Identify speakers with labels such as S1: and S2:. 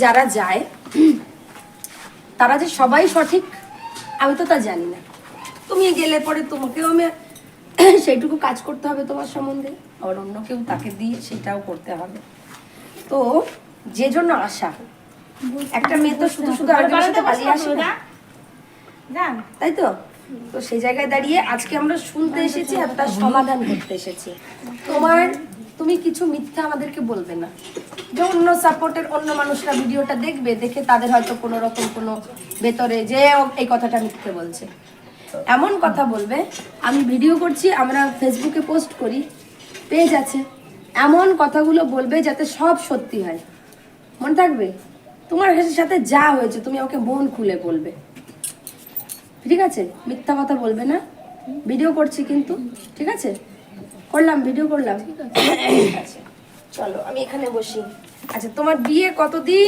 S1: যারা যায় তারা যে সবাই সঠিক আমি তো তা জানি না। তুমি গেলে পরে তোমাকেও আমি সেইটুকু কাজ করতে হবে তোমার সম্বন্ধে, আবার অন্য কেউ তাকে দিয়ে সেটাও করতে হবে। তো যে জন্য আসা, একটা মেয়ে তো শুধু শুধু আরেকজনের সাথে পালিয়ে আসে না, তাই তো? তো সেই জায়গায় দাঁড়িয়ে আজকে আমরা শুনতে এসেছি আর তার সমাধান করতে এসেছি। তুমি কিছু মিথ্যা আমাদেরকে বলবে না, যে অন্য সাপোর্টের অন্য মানুষরা ভিডিওটা দেখবে, দেখে তাদের হয়তো কোনো রকম কোনো ভেতরে যে এই কথাটা মিথ্যে বলছে, এমন কথা বলবে। আমি ভিডিও করছি, আমরা ফেসবুকে পোস্ট করি, পেজ আছে, এমন কথাগুলো বলবে যাতে সব সত্যি হয়। মনে থাকবে তোমার সাথে যা হয়েছে তুমি আমাকে মন খুলে বলবে, ঠিক আছে? মিথ্যা কথা বলবে না। ভিডিও করছি কিন্তু, ঠিক আছে? করলাম, ভিডিও করলাম, ঠিক আছে। চলো আমি এখানে বসি। আচ্ছা, তোমার বিয়ে কতদিন